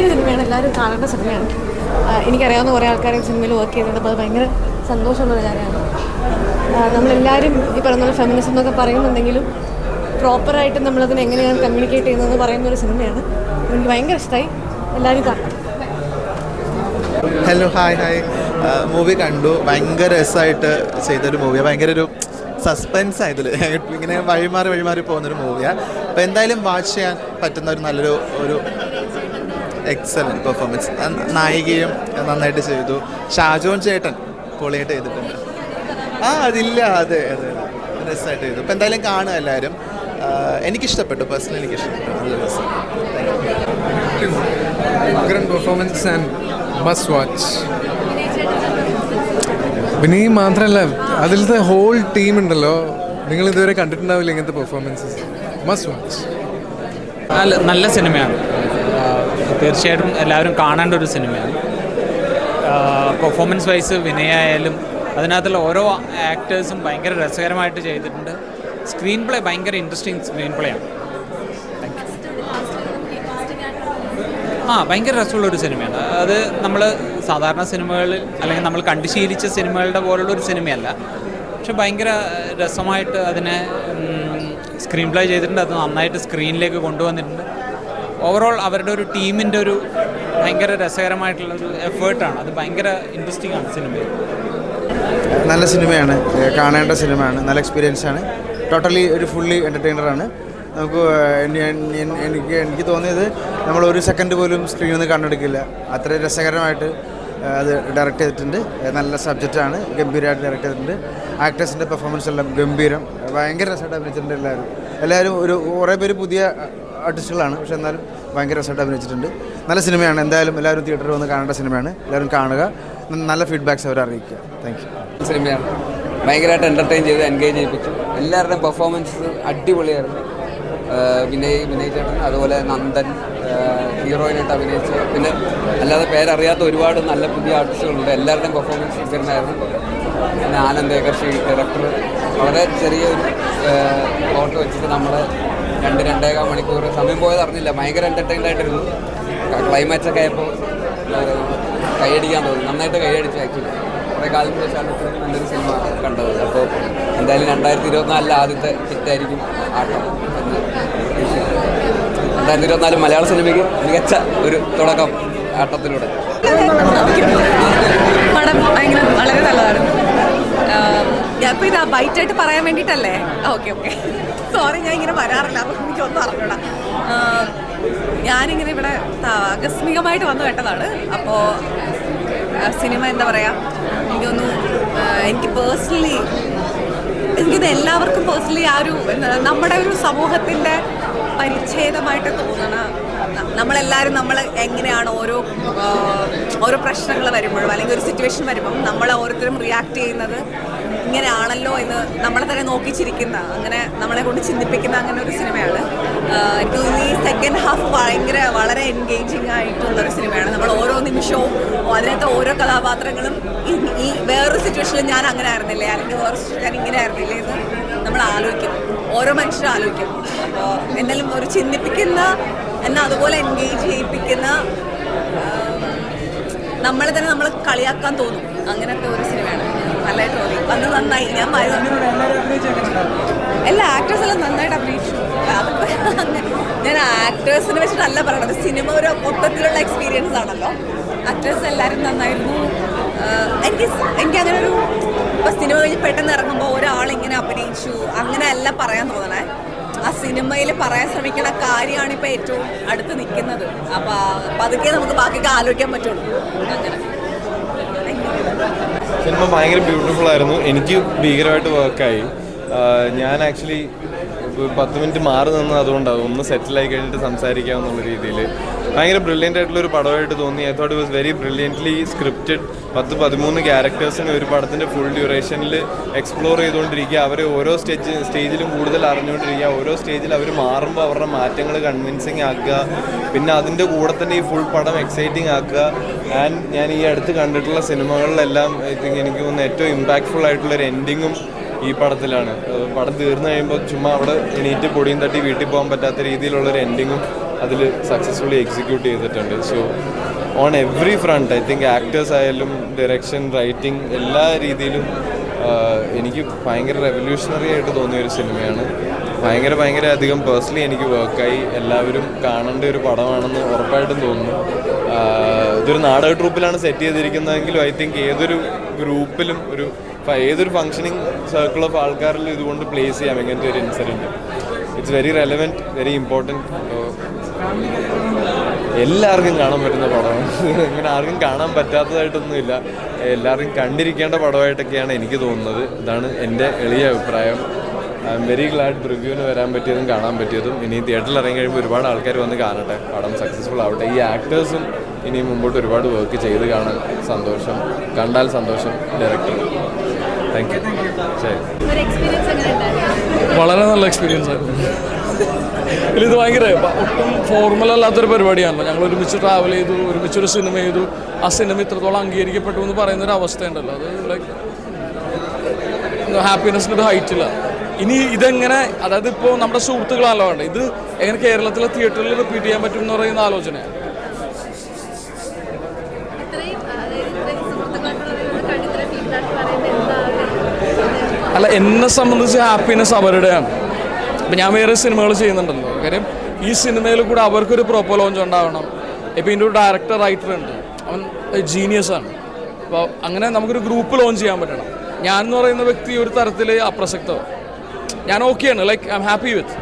വലിയൊരു സിനിമയാണ്, എല്ലാവരും കാണേണ്ട സിനിമയാണ്. എനിക്കറിയാവുന്ന കുറേ ആൾക്കാർ സിനിമയിൽ വർക്ക് ചെയ്തിട്ടുണ്ട്. അപ്പോൾ അത് ഭയങ്കര സന്തോഷമുള്ളൊരു കാര്യമാണ്. നമ്മളെല്ലാവരും ഈ പറഞ്ഞ പോലെ ഫെമിനിസം എന്നൊക്കെ പറയുന്നുണ്ടെങ്കിലും പ്രോപ്പറായിട്ട് നമ്മളതിനെ എങ്ങനെയാണ് കമ്മ്യൂണിക്കേറ്റ് ചെയ്യുന്നതെന്ന് പറയുന്നൊരു സിനിമയാണ്. എനിക്ക് ഭയങ്കര ഇഷ്ടമായി. എല്ലാവരും കാണണം. Hello, hi. മൂവി കണ്ടു. ഭയങ്കര രസമായിട്ട് ചെയ്തൊരു മൂവിയാണ്. ഭയങ്കര ഒരു സസ്പെൻസ് ആയതിൽ ഇങ്ങനെ വഴിമാറി പോകുന്നൊരു മൂവിയാണ്. അപ്പോൾ എന്തായാലും വാച്ച് ചെയ്യാൻ പറ്റുന്ന ഒരു നല്ലൊരു എക്സലൻറ്റ് പെർഫോമൻസ്. നായികയും നന്നായിട്ട് ചെയ്തു. ഷാജോൺ ചേട്ടൻ പൊളിയായിട്ട് ചെയ്തിട്ടുണ്ട്. അതില്ല, അതെ രസമായിട്ട് ചെയ്തു. അപ്പോൾ എന്തായാലും കാണുക എല്ലാവരും. എനിക്കിഷ്ടപ്പെട്ടു, പേഴ്സണലി എനിക്കിഷ്ടപ്പെട്ടു. നല്ല രസം. Performance and must watch. Vinay മാത്രമല്ല, അതിലത്തെ ഹോൾ ടീം ഉണ്ടല്ലോ, നിങ്ങൾ ഇതുവരെ കണ്ടിട്ടുണ്ടാവില്ല ഇങ്ങനത്തെ പെർഫോമൻസസ്. Must watch. നല്ല സിനിമയാണ്. തീർച്ചയായിട്ടും എല്ലാവരും കാണേണ്ട ഒരു സിനിമയാണ്. പെർഫോമൻസ് വൈസ് വിനയായാലും അതിനകത്തുള്ള ഓരോ ആക്ടേഴ്സും ഭയങ്കര രസകരമായിട്ട് ചെയ്തിട്ടുണ്ട്. സ്ക്രീൻ പ്ലേ ഭയങ്കര ഇൻട്രസ്റ്റിംഗ് സ്ക്രീൻ പ്ലേ ആണ്. ഭയങ്കര രസമുള്ളൊരു സിനിമയാണ്. അത് നമ്മൾ സാധാരണ സിനിമകളിൽ അല്ലെങ്കിൽ നമ്മൾ കണ്ടുശീലിച്ച സിനിമകളുടെ പോലുള്ളൊരു സിനിമയല്ല. പക്ഷെ ഭയങ്കര രസമായിട്ട് അതിനെ സ്ക്രീൻ പ്ലേ ചെയ്തിട്ടുണ്ട്. അത് നന്നായിട്ട് സ്ക്രീനിലേക്ക് കൊണ്ടുവന്നിട്ടുണ്ട്. ഓവറോൾ അവരുടെ ഒരു ടീമിൻ്റെ ഒരു ഭയങ്കര രസകരമായിട്ടുള്ളൊരു എഫേർട്ടാണ്. അത് ഭയങ്കര ഇൻട്രസ്റ്റിംഗ് ആണ് സിനിമയിൽ. നല്ല സിനിമയാണ്, കാണേണ്ട സിനിമയാണ്. നല്ല എക്സ്പീരിയൻസാണ്. ടോട്ടലി ഒരു ഫുള്ളി എൻ്റർടൈനറാണ്. നമുക്ക് എനിക്ക് തോന്നിയത് നമ്മൾ ഒരു സെക്കൻഡ് പോലും സ്ക്രീനിൽ നിന്ന് കണ്ടെടുക്കില്ല. അത്ര രസകരമായിട്ട് അത് ഡയറക്റ്റ് ചെയ്തിട്ടുണ്ട്. നല്ല സബ്ജക്റ്റാണ്. ഗംഭീരമായിട്ട് ഡയറക്റ്റ് ചെയ്തിട്ടുണ്ട്. ആക്ടേഴ്സിൻ്റെ പെർഫോമൻസ് എല്ലാം ഗംഭീരം. ഭയങ്കര രസമായിട്ട് അഭിനയിച്ചിട്ടുണ്ട്. എല്ലാവരും കുറേ പേര് പുതിയ ആർട്ടിസ്റ്റുകളാണ്. പക്ഷെ എന്നാലും ഭയങ്കര രസമായിട്ട് അഭിനയിച്ചിട്ടുണ്ട്. നല്ല സിനിമയാണ്. എന്തായാലും എല്ലാവരും തിയേറ്ററിൽ വന്ന് കാണേണ്ട സിനിമയാണ്. എല്ലാവരും കാണുക. നല്ല ഫീഡ്ബാക്ക്സ് അവർ അറിയിക്കുക. Thank you. സിനിമയാണ്. ഭയങ്കരമായിട്ട് എൻ്റർടൈൻ ചെയ്ത് എൻഗേജ് ചെയ്യിപ്പിച്ചു. എല്ലാവരുടെയും പെർഫോമൻസ് അടിപൊളിയായിരുന്നു. വിനയ് ചേട്ടൻ, അതുപോലെ നന്ദൻ ഹീറോയിനായിട്ട് അഭിനയിച്ച്, പിന്നെ അല്ലാതെ പേരറിയാത്ത ഒരുപാട് നല്ല പുതിയ ആർട്ടിസ്റ്റുകളുണ്ട്. എല്ലാവരുടെയും പെർഫോമൻസ് ഭയങ്കരമായിരുന്നു. പിന്നെ ആനന്ദ് ഏകർഷി ഡയറക്ടർ വളരെ ചെറിയൊരു ഫോട്ടോ വെച്ചിട്ട് നമ്മൾ 2-2.5 മണിക്കൂർ സമയം പോയത് അറിഞ്ഞില്ല. ഭയങ്കര എൻ്റർടൈൻഡ് ആയിട്ടിരുന്നു. ക്ലൈമാക്സൊക്കെ ആയപ്പോൾ കൈയടിക്കാൻ തോന്നി. നന്നായിട്ട് കൈയടിച്ചു. ആക്ച്വലി കുറേ കാലത്തിന് ശേഷമാണ് ഇത്രയും നല്ലൊരു സിനിമ കണ്ടത്. അപ്പോൾ എന്തായാലും 2024 ആദ്യത്തെ ഹിറ്റായിരിക്കും ആട്ടം എന്ന് 2024 മലയാള സിനിമയ്ക്ക് മികച്ച ഒരു തുടക്കം ആട്ടത്തിലൂടെ. പടം ഭയങ്കര വളരെ നല്ലതാണ്. അപ്പോൾ ഇത് ബൈറ്റായിട്ട് പറയാൻ വേണ്ടിയിട്ടല്ലേ? ഓക്കെ സോറി, ഞാൻ ഇങ്ങനെ വരാറില്ല. അപ്പോൾ എനിക്കൊന്നും അറിഞ്ഞൂടാ. ഞാനിങ്ങനെ ഇവിടെ ആകസ്മികമായിട്ട് വന്നു കേട്ടതാണ്. അപ്പോൾ സിനിമ എന്താ പറയുക, എനിക്ക് പേഴ്സണലി എനിക്കിത് എല്ലാവർക്കും പേഴ്സണലി ആ ഒരു നമ്മുടെ ഒരു സമൂഹത്തിൻ്റെ പരിച്ഛേദമായിട്ട് തോന്നണ, നമ്മളെല്ലാവരും നമ്മൾ എങ്ങനെയാണ് ഓരോ പ്രശ്നങ്ങൾ വരുമ്പോഴും അല്ലെങ്കിൽ ഒരു സിറ്റുവേഷൻ വരുമ്പം നമ്മൾ ഓരോരുത്തരും റിയാക്ട് ചെയ്യുന്നത് ഇങ്ങനെയാണല്ലോ എന്ന് നമ്മളെ തന്നെ നോക്കിച്ചിരിക്കുന്ന, അങ്ങനെ നമ്മളെ കൊണ്ട് ചിന്തിപ്പിക്കുന്ന അങ്ങനെ ഒരു സിനിമയാണ്. എനിക്ക് തോന്നുന്നു ഈ സെക്കൻഡ് ഹാഫ് വളരെ എൻഗേജിങ് ആയിട്ടുള്ളൊരു സിനിമയാണ്. നമ്മൾ ഓരോ നിമിഷവും അതിനകത്ത് ഓരോ കഥാപാത്രങ്ങളും ഈ വേറൊരു സിറ്റുവേഷനിൽ ഞാൻ അങ്ങനെ ആയിരുന്നില്ലേ, അല്ലെങ്കിൽ വേറൊരു സിറ്റുവേഷൻ ഞാൻ ഇങ്ങനെ ആയിരുന്നില്ലേ എന്ന് നമ്മൾ ആലോചിക്കും. ഓരോ മനുഷ്യരും ആലോചിക്കും. അപ്പോൾ എന്തായാലും ഒരു ചിന്തിപ്പിക്കുന്ന എന്നാൽ അതുപോലെ എൻഗേജ് ചെയ്യിപ്പിക്കുന്ന, നമ്മളെ തന്നെ നമ്മൾ കളിയാക്കാൻ തോന്നും അങ്ങനത്തെ ഒരു സിനിമയാണ്. നല്ലതായിട്ട് തോന്നി. വന്ന് നന്നായി. എല്ലാ ആക്ടേഴ്സ് എല്ലാം നന്നായിട്ട് അഭിനയിച്ചു. ഞാൻ ആക്ടേഴ്സിനെ വെച്ചിട്ടല്ല പറയണത്, സിനിമ ഒരു മൊത്തത്തിലുള്ള എക്സ്പീരിയൻസ് ആണല്ലോ. ആക്ടേഴ്സ് എല്ലാവരും നന്നായിരുന്നു. എനിക്ക് അങ്ങനെ ഒരു ഇപ്പോൾ സിനിമ കഴിഞ്ഞ് പെട്ടെന്ന് ഇറങ്ങുമ്പോൾ ഒരാളിങ്ങനെ അഭിനയിച്ചു അങ്ങനെയല്ല പറയാൻ തോന്നണേ. ആ സിനിമയിൽ പറയാൻ ശ്രമിക്കുന്ന കാര്യമാണ് ഇപ്പോൾ ഏറ്റവും അടുത്ത് നിൽക്കുന്നത്. അപ്പോൾ പതുക്കെ നമുക്ക് ബാക്കിയൊക്കെ ആലോചിക്കാൻ പറ്റുള്ളൂ. അങ്ങനെ സിനിമ ഭയങ്കര ബ്യൂട്ടിഫുൾ ആയിരുന്നു. എനിക്ക് ഭീകരമായിട്ട് വർക്കായി. ഞാൻ ആക്ച്വലി 10 മിനിറ്റ് മാറി നിന്ന് അതുകൊണ്ടാവും ഒന്ന് സെറ്റിലായി കഴിഞ്ഞിട്ട് സംസാരിക്കാമെന്നുള്ള രീതിയിൽ ഭയങ്കര ബ്രില്യൻ്റ് ആയിട്ടുള്ളൊരു പടമായിട്ട് തോന്നി. I thought it was very brilliantly scripted. 10-13 ക്യാരക്ടേഴ്സിന് ഒരു പടത്തിൻ്റെ ഫുൾ ഡ്യൂറേഷനിൽ എക്സ്പ്ലോർ ചെയ്തുകൊണ്ടിരിക്കുക. അവർ ഓരോ സ്റ്റേജിലും കൂടുതൽ അറിഞ്ഞുകൊണ്ടിരിക്കുക. ഓരോ സ്റ്റേജിൽ അവർ മാറുമ്പോൾ അവരുടെ മാറ്റങ്ങൾ കൺവിൻസിങ് ആക്കുക. പിന്നെ അതിൻ്റെ കൂടെ തന്നെ ഈ ഫുൾ പടം എക്സൈറ്റിംഗ് ആക്കുക. ആൻഡ് ഞാൻ ഈ അടുത്ത് കണ്ടിട്ടുള്ള സിനിമകളിലെല്ലാം ഐ തിങ്ക് എനിക്ക് തോന്നുന്നു ഏറ്റവും ഇമ്പാക്റ്റ്ഫുൾ ആയിട്ടുള്ളൊരു എൻഡിങ്ങും ഈ പടത്തിലാണ്. പടം തീർന്നു കഴിയുമ്പോൾ ചുമ്മാ അവിടെ എണീറ്റ് പൊടിയും തട്ടി വീട്ടിൽ പോകാൻ പറ്റാത്ത രീതിയിലുള്ളൊരു എൻഡിങ്ങും അതിൽ സക്സസ്ഫുള്ളി എക്സിക്യൂട്ട് ചെയ്തിട്ടുണ്ട്. So on every friend I think actors ആയാലും ഡയറക്ഷൻ, റൈറ്റിംഗ് എല്ലാ രീതിയിലും എനിക്ക് ഭയങ്കര റെവല്യൂഷണറി ആയിട്ട് തോന്നിയ ഒരു സിനിമയാണ്. ഭയങ്കര അധികം പേഴ്സണലി എനിക്ക് വർക്കായി. എല്ലാവരും കാണേണ്ട ഒരു പടമാണെന്ന് ഉറപ്പായിട്ടും തോന്നുന്നു. ഇതൊരു നാടക ട്രൂപ്പിലാണ് സെറ്റ് ചെയ്തിരിക്കുന്നതെങ്കിലും ഐ തിങ്ക് ഏതൊരു ഗ്രൂപ്പിലും ഏതൊരു ഫങ്ഷനിങ് സർക്കിൾ ഓഫ് ആൾക്കാരിലും ഇതുകൊണ്ട് പ്ലേസ് ചെയ്യാം ഇങ്ങനത്തെ ഒരു incident. It's very relevant, very important. എല്ലാവർക്കും കാണാൻ പറ്റുന്ന പടമാണ്. ഇങ്ങനെ ആർക്കും കാണാൻ പറ്റാത്തതായിട്ടൊന്നുമില്ല. എല്ലാവർക്കും കണ്ടിരിക്കേണ്ട പടമായിട്ടൊക്കെയാണ് എനിക്ക് തോന്നുന്നത്. ഇതാണ് എൻ്റെ എളിയ അഭിപ്രായം. ഐ എം വെരി ഗ്ലാഡ് റിവ്യൂവിന് വരാൻ പറ്റിയതും കാണാൻ പറ്റിയതും. ഇനി തിയേറ്ററിൽ ഇറങ്ങി കഴിയുമ്പോൾ ഒരുപാട് ആൾക്കാർ വന്ന് കാണട്ടെ, പടം സക്സസ്ഫുൾ ആവട്ടെ. ഈ ആക്ടേഴ്സും ഇനി മുമ്പോട്ട് ഒരുപാട് വർക്ക് ചെയ്ത് കാണാൻ സന്തോഷം, കണ്ടാൽ സന്തോഷം ഡയറക്ടർ. Thank you. ശരി. വളരെ നല്ല എക്സ്പീരിയൻസ് ആയിരുന്നു. ഇത് ഭയങ്കര ഒട്ടും ഫോർമൽ അല്ലാത്തൊരു പരിപാടിയാണല്ലോ. ഞങ്ങൾ ഒരുമിച്ച് ട്രാവൽ ചെയ്തു, ഒരുമിച്ചൊരു സിനിമ ചെയ്തു. ആ സിനിമ ഇത്രത്തോളം അംഗീകരിക്കപ്പെട്ടു എന്ന് പറയുന്നൊരു അവസ്ഥയുണ്ടല്ലോ, അത് ലൈക്ക് ഹാപ്പിനെസ്സിൻ്റെ ഒരു ഹൈറ്റില്ല. ഇനി ഇതെങ്ങനെ, അതായത് ഇപ്പോൾ നമ്മുടെ സുഹൃത്തുക്കളല്ലോ വേണ്ട, ഇത് എങ്ങനെ കേരളത്തിലെ തിയേറ്ററിൽ റിപ്പീറ്റ് ചെയ്യാൻ പറ്റും എന്ന് പറയുന്ന ആലോചനയാണ്. അല്ല, എന്നെ സംബന്ധിച്ച് ഹാപ്പിനെസ് അവരുടെയാണ്. ഇപ്പം ഞാൻ വേറെ സിനിമകൾ ചെയ്യുന്നുണ്ടല്ലോ. കാര്യം ഈ സിനിമയിൽ കൂടെ അവർക്കൊരു പ്രോപ്പർ ലോഞ്ച് ഉണ്ടാവണം. ഇപ്പം ഇതിൻ്റെ ഒരു ഡയറക്ടർ, റൈറ്റർ ഉണ്ട്, അവൻ ജീനിയസാണ്. അപ്പോൾ അങ്ങനെ നമുക്കൊരു ഗ്രൂപ്പ് ലോഞ്ച് ചെയ്യാൻ പറ്റണം. ഞാൻ എന്ന് പറയുന്ന വ്യക്തി ഒരു തരത്തിൽ അപ്രസക്തമാണ്. ഞാൻ ഓക്കെയാണ്, like I am happy with